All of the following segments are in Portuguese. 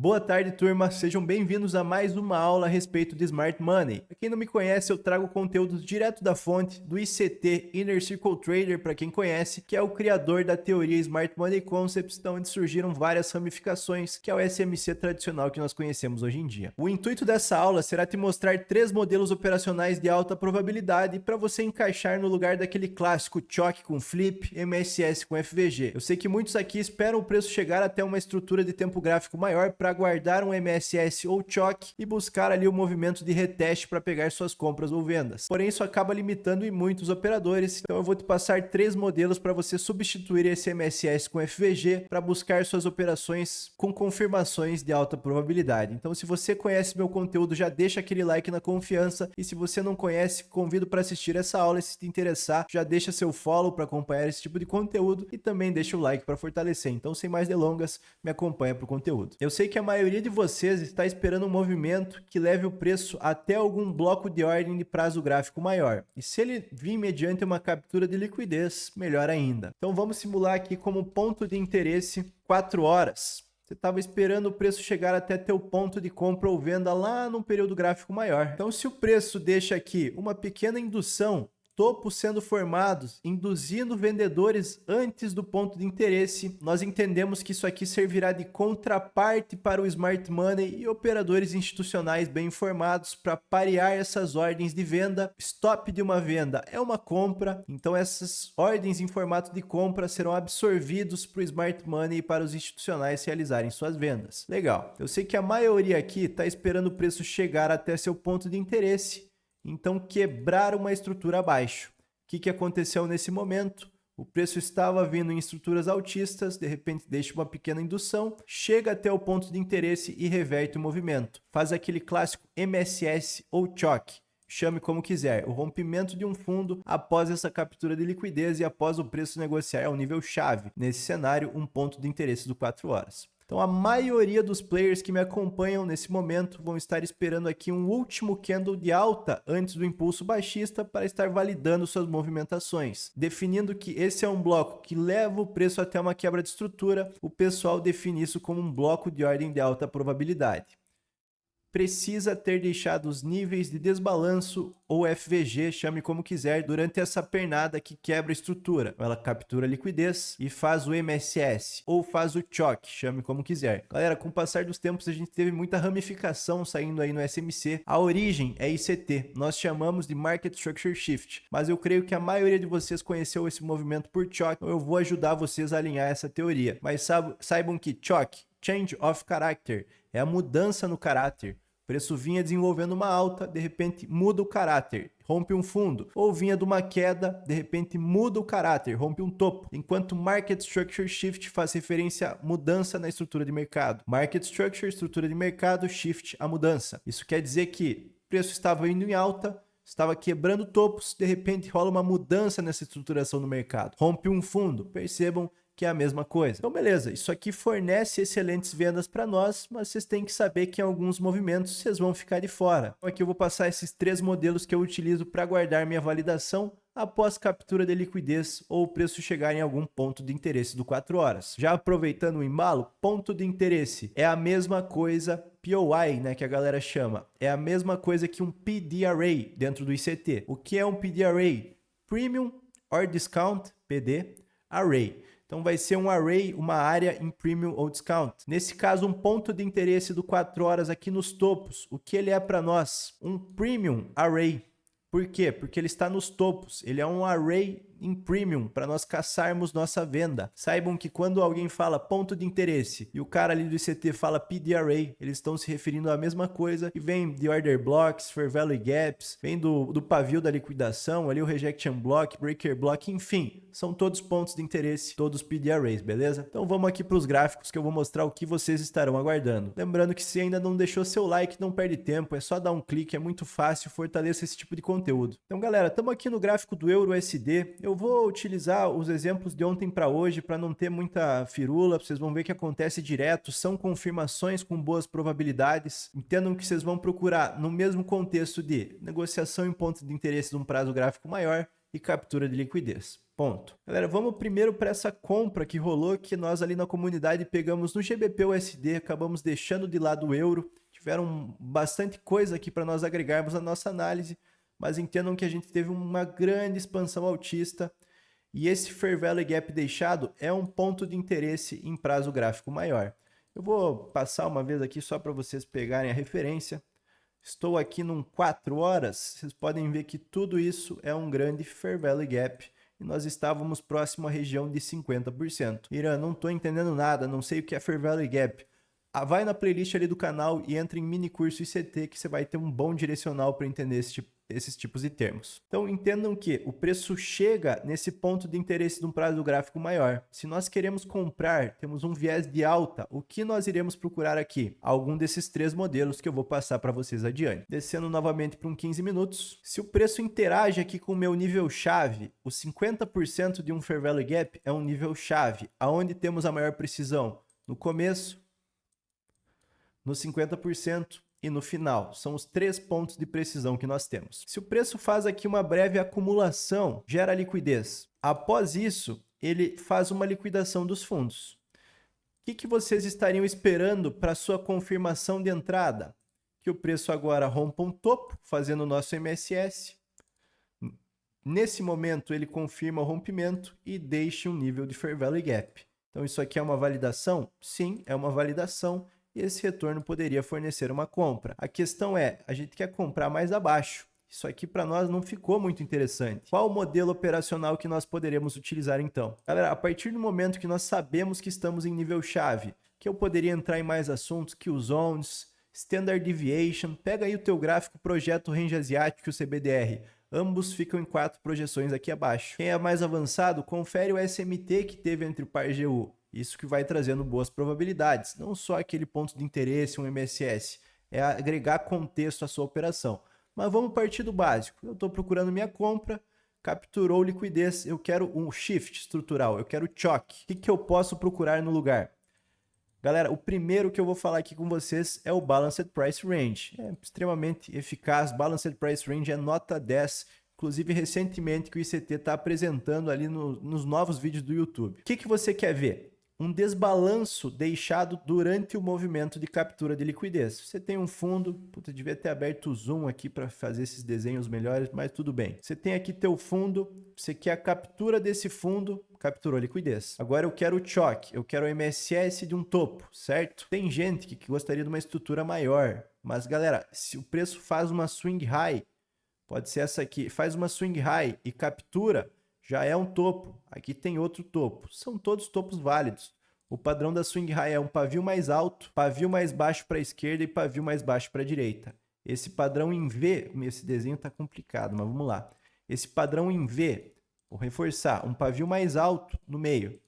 Boa tarde, turma. Sejam bem-vindos a mais uma aula a respeito de Smart Money. Para quem não me conhece, eu trago conteúdos direto da fonte do ICT, Inner Circle Trader, para quem conhece, que é o criador da teoria Smart Money Concepts, onde surgiram várias ramificações, que é o SMC tradicional que nós conhecemos hoje em dia. O intuito dessa aula será te mostrar 3 modelos operacionais de alta probabilidade para você encaixar no lugar daquele clássico choque com flip, MSS com FVG. Eu sei que muitos aqui esperam o preço chegar até uma estrutura de tempo gráfico maior para guardar um MSS ou choque e buscar ali o movimento de reteste para pegar suas compras ou vendas. Porém, isso acaba limitando em muitos operadores, então eu vou te passar 3 modelos para você substituir esse MSS com FVG para buscar suas operações com confirmações de alta probabilidade. Então, se você conhece meu conteúdo, já deixa aquele like na confiança, e se você não conhece, convido para assistir essa aula, e se te interessar, já deixa seu follow para acompanhar esse tipo de conteúdo e também deixa o like para fortalecer. Então, sem mais delongas, me acompanha para o conteúdo. Eu sei que a maioria de vocês está esperando um movimento que leve o preço até algum bloco de ordem de prazo gráfico maior. E se ele vir mediante uma captura de liquidez, melhor ainda. Então vamos simular aqui como ponto de interesse 4 horas. Você estava esperando o preço chegar até teu ponto de compra ou venda lá num período gráfico maior. Então se o preço deixa aqui uma pequena indução, topos sendo formados, induzindo vendedores antes do ponto de interesse, nós entendemos que isso aqui servirá de contraparte para o Smart Money e operadores institucionais bem informados para parear essas ordens de venda. Stop de uma venda é uma compra, então essas ordens em formato de compra serão absorvidos para o Smart Money e para os institucionais realizarem suas vendas. Legal, eu sei que a maioria aqui está esperando o preço chegar até seu ponto de interesse, então quebrar uma estrutura abaixo. O que aconteceu nesse momento? O preço estava vindo em estruturas altistas, de repente deixa uma pequena indução, chega até o ponto de interesse e reverte o movimento. Faz aquele clássico MSS ou choque, chame como quiser, o rompimento de um fundo após essa captura de liquidez e após o preço negociar ao nível chave. Nesse cenário, um ponto de interesse do 4 horas. Então a maioria dos players que me acompanham nesse momento vão estar esperando aqui um último candle de alta antes do impulso baixista para estar validando suas movimentações. Definindo que esse é um bloco que leva o preço até uma quebra de estrutura, o pessoal define isso como um bloco de ordem de alta probabilidade. Precisa ter deixado os níveis de desbalanço ou FVG, chame como quiser, durante essa pernada que quebra a estrutura. Ela captura a liquidez e faz o MSS ou faz o choque, chame como quiser. Galera, com o passar dos tempos a gente teve muita ramificação saindo aí no SMC. A origem é ICT, nós chamamos de Market Structure Shift, mas eu creio que a maioria de vocês conheceu esse movimento por choque, então eu vou ajudar vocês a alinhar essa teoria. Mas saibam que choque, Change of Character, é a mudança no caráter. O preço vinha desenvolvendo uma alta, de repente muda o caráter, rompe um fundo. Ou vinha de uma queda, de repente muda o caráter, rompe um topo. Enquanto Market Structure Shift faz referência à mudança na estrutura de mercado. Market Structure, estrutura de mercado, Shift, a mudança. Isso quer dizer que o preço estava indo em alta, estava quebrando topos, de repente rola uma mudança nessa estruturação no mercado. Rompe um fundo, percebam que é a mesma coisa. Então beleza, isso aqui fornece excelentes vendas para nós, mas vocês têm que saber que em alguns movimentos vocês vão ficar de fora. Então aqui eu vou passar esses 3 modelos que eu utilizo para guardar minha validação após captura de liquidez ou o preço chegar em algum ponto de interesse do 4 horas. Já aproveitando o embalo, ponto de interesse é a mesma coisa, POI, né, que a galera chama, é a mesma coisa que um PD Array dentro do ICT. O que é um PD Array? Premium or Discount, PD, Array. Então vai ser um array, uma área em premium ou discount. Nesse caso, um ponto de interesse do 4 horas aqui nos topos. O que ele é para nós? Um premium array. Por quê? Porque ele está nos topos. Ele é um array em premium para nós caçarmos nossa venda. Saibam que quando alguém fala ponto de interesse e o cara ali do ICT fala PD Array, eles estão se referindo à mesma coisa e vem de order blocks, fair value gaps, vem do pavio da liquidação, ali o rejection block, breaker block, enfim, são todos pontos de interesse, todos PD Arrays, beleza? Então vamos aqui para os gráficos que eu vou mostrar o que vocês estarão aguardando. Lembrando que se ainda não deixou seu like, não perde tempo, é só dar um clique, é muito fácil, fortaleça esse tipo de conteúdo. Então galera, estamos aqui no gráfico do Euro USD. Eu vou utilizar os exemplos de ontem para hoje para não ter muita firula, vocês vão ver que acontece direto, são confirmações com boas probabilidades. Entendam que vocês vão procurar no mesmo contexto de negociação em ponto de interesse de um prazo gráfico maior e captura de liquidez. Ponto. Galera, vamos primeiro para essa compra que rolou, que nós ali na comunidade pegamos no GBP USD, acabamos deixando de lado o euro. Tiveram bastante coisa aqui para nós agregarmos na nossa análise, mas entendam que a gente teve uma grande expansão altista e esse Fair Value Gap deixado é um ponto de interesse em prazo gráfico maior. Eu vou passar uma vez aqui só para vocês pegarem a referência. Estou aqui num 4 horas, vocês podem ver que tudo isso é um grande Fair Value Gap e nós estávamos próximo à região de 50%. Irã, não estou entendendo nada, não sei o que é Fair Value Gap. Vai na playlist ali do canal e entra em mini curso ICT que você vai ter um bom direcional para entender esses tipos de termos. Então entendam que o preço chega nesse ponto de interesse de um prazo gráfico maior. Se nós queremos comprar, temos um viés de alta, o que nós iremos procurar aqui? Algum desses 3 modelos que eu vou passar para vocês adiante. Descendo novamente para um 15 minutos. Se o preço interage aqui com o meu nível chave, o 50% de um Fair Value Gap é um nível chave, aonde temos a maior precisão? No começo, no 50% e no final. São os 3 pontos de precisão que nós temos. Se o preço faz aqui uma breve acumulação, gera liquidez. Após isso, ele faz uma liquidação dos fundos. O que vocês estariam esperando para sua confirmação de entrada? Que o preço agora rompa um topo, fazendo o nosso MSS. Nesse momento, ele confirma o rompimento e deixa um nível de Fair Value Gap. Então, isso aqui é uma validação? Sim, é uma validação. E esse retorno poderia fornecer uma compra. A questão é, a gente quer comprar mais abaixo. Isso aqui para nós não ficou muito interessante. Qual o modelo operacional que nós poderíamos utilizar então? Galera, a partir do momento que nós sabemos que estamos em nível chave, que eu poderia entrar em mais assuntos, que os zones, Standard Deviation, pega aí o teu gráfico Projeto Range Asiático e o CBDR. Ambos ficam em 4 projeções aqui abaixo. Quem é mais avançado, confere o SMT que teve entre o par GU. Isso que vai trazendo boas probabilidades, não só aquele ponto de interesse, um MSS, é agregar contexto à sua operação. Mas vamos partir do básico. Eu estou procurando minha compra, capturou liquidez, eu quero um shift estrutural, eu quero choque. O que eu posso procurar no lugar? Galera, o primeiro que eu vou falar aqui com vocês é o Balanced Price Range. É extremamente eficaz, Balanced Price Range é nota 10, inclusive recentemente que o ICT está apresentando ali nos novos vídeos do YouTube. O que você quer ver? Um desbalanço deixado durante o movimento de captura de liquidez. Você tem um fundo, puta, devia ter aberto o zoom aqui para fazer esses desenhos melhores, mas tudo bem. Você tem aqui teu fundo, você quer a captura desse fundo, capturou liquidez. Agora eu quero o choque, eu quero o MSS de um topo, certo? Tem gente que gostaria de uma estrutura maior, mas galera, se o preço faz uma swing high, pode ser essa aqui, faz uma swing high e captura, já é um topo. Aqui tem outro topo. São todos topos válidos. O padrão da swing high é um pavio mais alto, pavio mais baixo para a esquerda e pavio mais baixo para a direita. Esse padrão em V, esse desenho está complicado, mas vamos lá. Esse padrão em V, vou reforçar, um pavio mais alto no meio,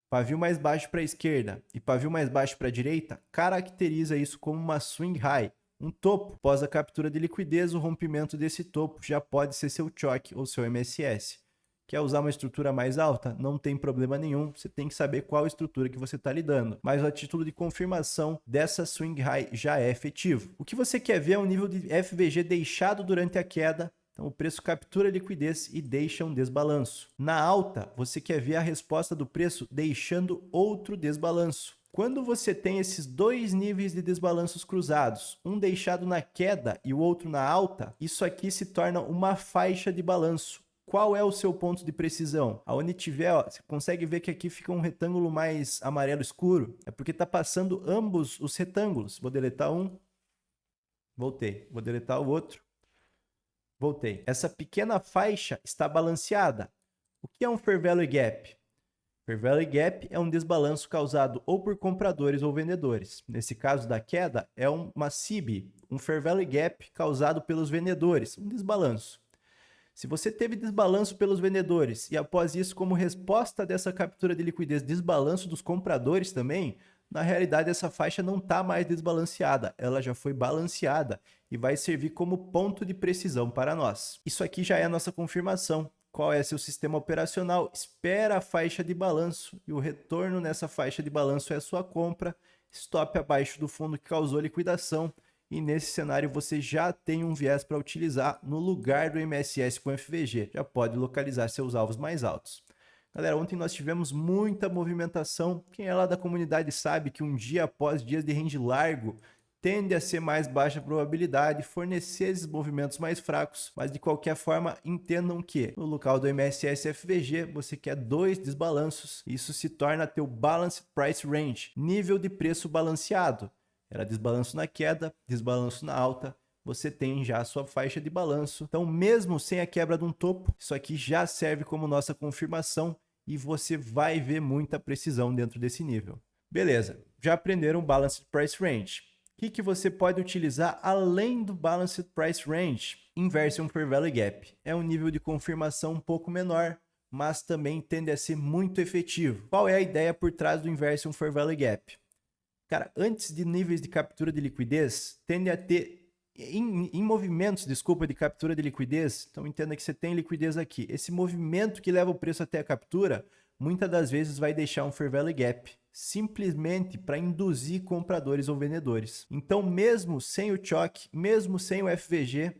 pavio mais baixo para a esquerda e pavio mais baixo para a direita, caracteriza isso como uma swing high. Um topo, após a captura de liquidez, o rompimento desse topo já pode ser seu choque ou seu MSS. Quer usar uma estrutura mais alta? Não tem problema nenhum, você tem que saber qual estrutura que você está lidando. Mas a título de confirmação dessa swing high já é efetivo. O que você quer ver é um nível de FVG deixado durante a queda. Então o preço captura a liquidez e deixa um desbalanço. Na alta, você quer ver a resposta do preço deixando outro desbalanço. Quando você tem esses 2 níveis de desbalanços cruzados, um deixado na queda e o outro na alta, isso aqui se torna uma faixa de balanço. Qual é o seu ponto de precisão? Aonde tiver, ó, você consegue ver que aqui fica um retângulo mais amarelo escuro? É porque está passando ambos os retângulos. Vou deletar um, voltei. Vou deletar o outro, voltei. Essa pequena faixa está balanceada. O que é um Fair Value Gap? Fair Value Gap é um desbalanço causado ou por compradores ou vendedores. Nesse caso da queda, é uma SIB, um Fair Value Gap causado pelos vendedores, um desbalanço. Se você teve desbalanço pelos vendedores e após isso, como resposta dessa captura de liquidez, desbalanço dos compradores também, na realidade essa faixa não está mais desbalanceada, ela já foi balanceada e vai servir como ponto de precisão para nós. Isso aqui já é a nossa confirmação. Qual é seu sistema operacional? Espera a faixa de balanço e o retorno nessa faixa de balanço é a sua compra. Stop abaixo do fundo que causou liquidação e nesse cenário você já tem um viés para utilizar no lugar do MSS com FVG, já pode localizar seus alvos mais altos. Galera, ontem nós tivemos muita movimentação. Quem é lá da comunidade sabe que um dia após dias de range largo tende a ser mais baixa probabilidade, fornecer esses movimentos mais fracos, mas de qualquer forma entendam que no local do MSS FVG você quer 2 desbalanços, isso se torna teu Balanced Price Range, nível de preço balanceado. Era desbalanço na queda, desbalanço na alta, você tem já a sua faixa de balanço. Então mesmo sem a quebra de um topo, isso aqui já serve como nossa confirmação e você vai ver muita precisão dentro desse nível. Beleza, já aprenderam o Balanced Price Range. O que você pode utilizar além do Balanced Price Range? Inversion Fair Value Gap. É um nível de confirmação um pouco menor, mas também tende a ser muito efetivo. Qual é a ideia por trás do Inversion Fair Value Gap? Cara, antes de níveis de captura de liquidez, tende a ter, em movimentos, de captura de liquidez, então entenda que você tem liquidez aqui. Esse movimento que leva o preço até a captura, muitas das vezes vai deixar um Fair Value Gap, simplesmente para induzir compradores ou vendedores. Então, mesmo sem o choque, mesmo sem o FVG,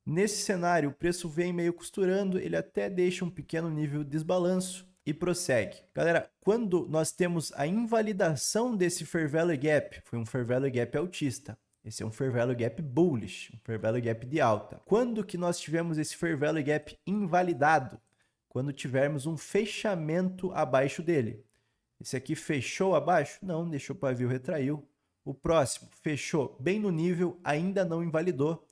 nesse cenário o preço vem meio costurando, ele até deixa um pequeno nível de desbalanço e prossegue. Galera, quando nós temos a invalidação desse Fair Value Gap, foi um Fair Value Gap altista. Esse é um Fair Value Gap bullish, um Fair Value Gap de alta. Quando que nós tivemos esse Fair Value Gap invalidado? Quando tivermos um fechamento abaixo dele. Esse aqui fechou abaixo? Não, deixou o pavio, retraiu. O próximo fechou bem no nível, ainda não invalidou.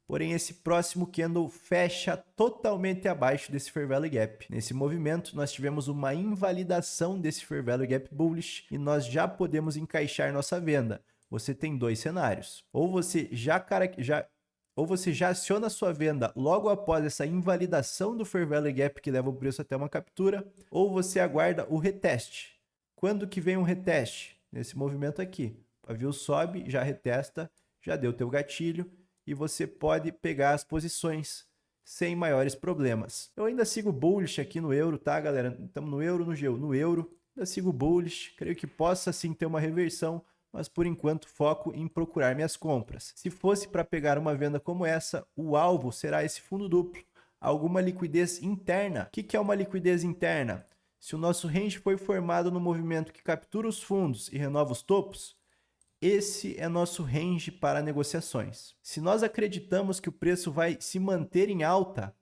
Porém, esse próximo candle fecha totalmente abaixo desse Fair Value Gap. Nesse movimento, nós tivemos uma invalidação desse Fair Value Gap bullish e nós já podemos encaixar nossa venda. Você tem 2 cenários. Ou você já aciona a sua venda logo após essa invalidação do Fair Value Gap que leva o preço até uma captura, ou você aguarda o reteste. Quando que vem um reteste? Nesse movimento aqui. O pavio sobe, já retesta, já deu teu gatilho e você pode pegar as posições sem maiores problemas. Eu ainda sigo bullish aqui no euro, tá, galera? Estamos no euro, no GU. No euro, ainda sigo bullish. Creio que possa sim ter uma reversão, mas por enquanto foco em procurar minhas compras. Se fosse para pegar uma venda como essa, o alvo será esse fundo duplo. Alguma liquidez interna. O que é uma liquidez interna? Se o nosso range foi formado no movimento que captura os fundos e renova os topos, esse é nosso range para negociações. Se nós acreditamos que o preço vai se manter em alta,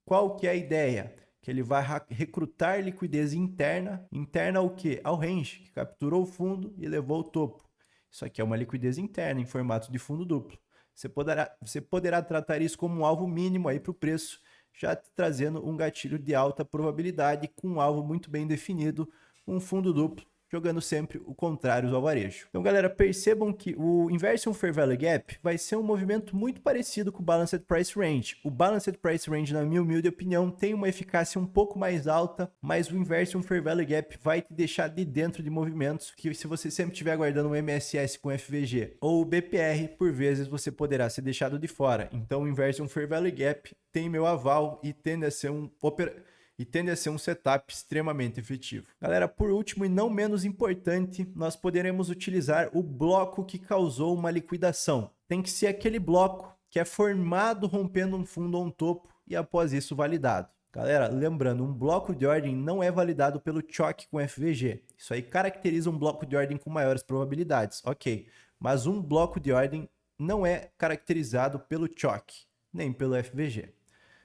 qual que é a ideia? Que ele vai recrutar liquidez interna. Interna o quê? Ao range, que capturou o fundo e levou o topo. Isso aqui é uma liquidez interna em formato de fundo duplo. Você poderá tratar isso como um alvo mínimo aí para o preço, já te trazendo um gatilho de alta probabilidade com um alvo muito bem definido, um fundo duplo, jogando sempre o contrário ao varejo. Então, galera, percebam que o Inversion Fair Value Gap vai ser um movimento muito parecido com o Balanced Price Range. O Balanced Price Range, na minha humilde opinião, tem uma eficácia um pouco mais alta, mas o Inversion Fair Value Gap vai te deixar de dentro de movimentos que, se você sempre estiver aguardando um MSS com FVG ou o BPR, por vezes você poderá ser deixado de fora. Então, o Inversion Fair Value Gap tem meu aval e tende a ser um setup extremamente efetivo. Galera, por último e não menos importante, nós poderemos utilizar o bloco que causou uma liquidação. Tem que ser aquele bloco que é formado rompendo um fundo ou um topo e após isso validado. Galera, lembrando, um bloco de ordem não é validado pelo choque com FVG. Isso aí caracteriza um bloco de ordem com maiores probabilidades, ok. Mas um bloco de ordem não é caracterizado pelo choque, nem pelo FVG.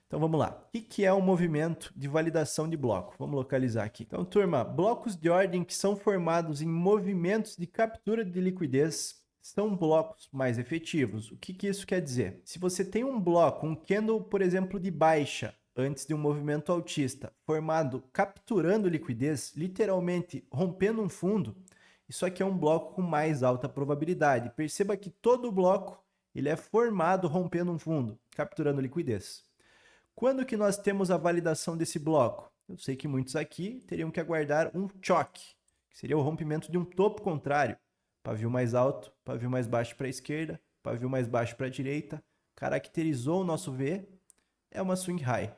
Então vamos lá. O que é um movimento de validação de bloco? Vamos localizar aqui. Então, turma, blocos de ordem que são formados em movimentos de captura de liquidez são blocos mais efetivos. O que isso quer dizer? Se você tem um bloco, um candle, por exemplo, de baixa, antes de um movimento altista, formado capturando liquidez, literalmente rompendo um fundo, isso aqui é um bloco com mais alta probabilidade. Perceba que todo bloco ele é formado rompendo um fundo, capturando liquidez. Quando que nós temos a validação desse bloco? Eu sei que muitos aqui teriam que aguardar um choque, que seria o rompimento de um topo contrário. Pavio mais alto, pavio mais baixo para a esquerda, pavio mais baixo para a direita. Caracterizou o nosso V, é uma swing high.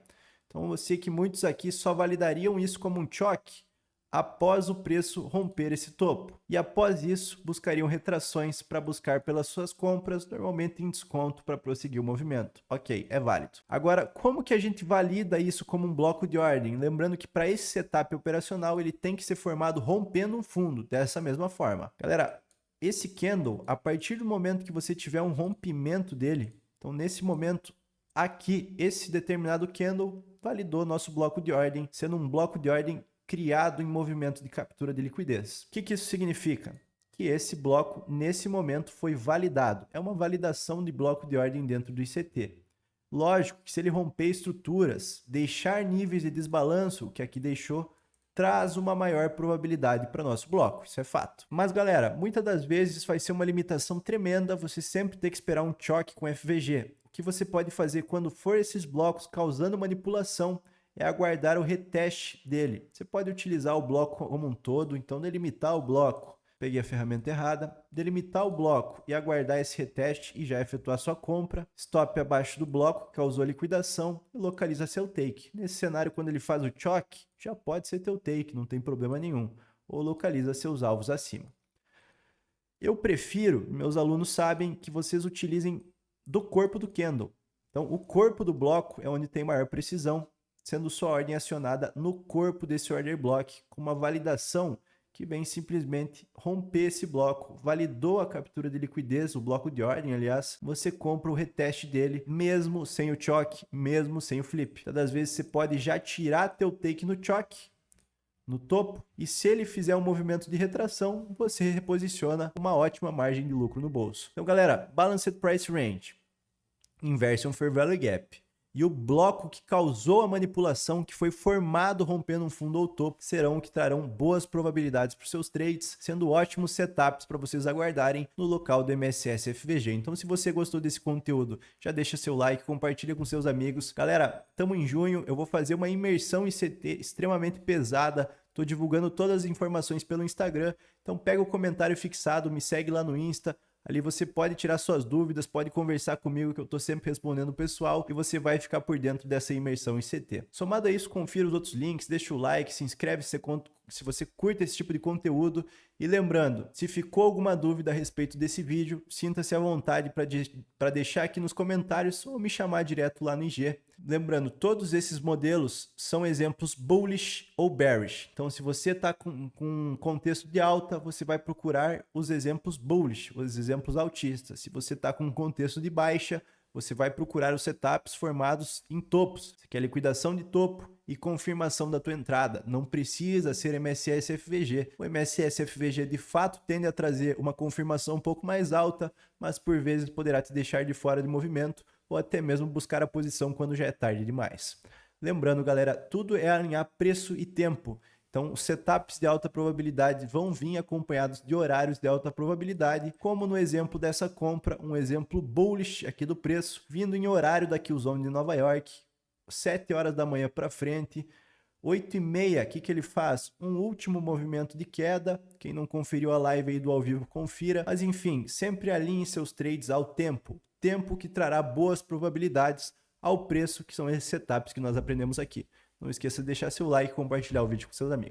Então eu sei que muitos aqui só validariam isso como um choque após o preço romper esse topo. E após isso, buscariam retrações para buscar pelas suas compras, normalmente em desconto para prosseguir o movimento. Ok, é válido. Agora, como que a gente valida isso como um bloco de ordem? Lembrando que para esse setup operacional, ele tem que ser formado rompendo um fundo, dessa mesma forma. Galera, esse candle, a partir do momento que você tiver um rompimento dele, então nesse momento aqui, esse determinado candle validou nosso bloco de ordem, sendo um bloco de ordem criado em movimento de captura de liquidez. O que isso significa? Que esse bloco, nesse momento, foi validado. É uma validação de bloco de ordem dentro do ICT. Lógico que se ele romper estruturas, deixar níveis de desbalanço, que aqui deixou, traz uma maior probabilidade para nosso bloco, isso é fato. Mas galera, muitas das vezes vai ser uma limitação tremenda você sempre ter que esperar um choque com FVG. O que você pode fazer quando for esses blocos causando manipulação é aguardar o reteste dele. Você pode utilizar o bloco como um todo, então delimitar o bloco. Peguei a ferramenta errada, delimitar o bloco e aguardar esse reteste e já efetuar sua compra. Stop abaixo do bloco, causou liquidação e localiza seu take. Nesse cenário, quando ele faz o choque, já pode ser teu take, não tem problema nenhum. Ou localiza seus alvos acima. Eu prefiro, meus alunos sabem, que vocês utilizem do corpo do candle. Então, o corpo do bloco é onde tem maior precisão, sendo sua ordem acionada no corpo desse order block, com uma validação que vem simplesmente romper esse bloco. Validou a captura de liquidez, o bloco de ordem, aliás, você compra o reteste dele, mesmo sem o choque, mesmo sem o flip. Então, às vezes você pode já tirar teu take no choque, no topo, e se ele fizer um movimento de retração, você reposiciona uma ótima margem de lucro no bolso. Então, galera, Balanced Price Range, Inversion Fair Value Gap e o bloco que causou a manipulação, que foi formado rompendo um fundo ou topo, serão o que trarão boas probabilidades para os seus trades, sendo ótimos setups para vocês aguardarem no local do MSS FVG. Então, se você gostou desse conteúdo, já deixa seu like, compartilha com seus amigos. Galera, estamos em junho, eu vou fazer uma imersão em CT extremamente pesada. Estou divulgando todas as informações pelo Instagram, então pega o comentário fixado, me segue lá no Insta. Ali você pode tirar suas dúvidas, pode conversar comigo que eu estou sempre respondendo o pessoal e você vai ficar por dentro dessa imersão em CT. Somado a isso, confira os outros links, deixa o like, se inscreve se você curte esse tipo de conteúdo. E lembrando, se ficou alguma dúvida a respeito desse vídeo, sinta-se à vontade para deixar aqui nos comentários ou me chamar direto lá no IG. Lembrando, todos esses modelos são exemplos bullish ou bearish. Então, se você está com um contexto de alta, você vai procurar os exemplos bullish, os exemplos altistas. Se você está com um contexto de baixa, você vai procurar os setups formados em topos. Você quer liquidação de topo e confirmação da tua entrada. Não precisa ser MSS FVG. O MSS FVG de fato tende a trazer uma confirmação um pouco mais alta, mas por vezes poderá te deixar de fora de movimento ou até mesmo buscar a posição quando já é tarde demais. Lembrando, galera, tudo é alinhar preço e tempo. Então, os setups de alta probabilidade vão vir acompanhados de horários de alta probabilidade, como no exemplo dessa compra, um exemplo bullish aqui do preço, vindo em horário da Killzone de Nova York, 7 horas da manhã para frente, 8h30, o que ele faz? Um último movimento de queda. Quem não conferiu a live aí do ao vivo, confira. Mas enfim, sempre alinhe seus trades ao tempo. Tempo que trará boas probabilidades ao preço, que são esses setups que nós aprendemos aqui. Não esqueça de deixar seu like e compartilhar o vídeo com seus amigos.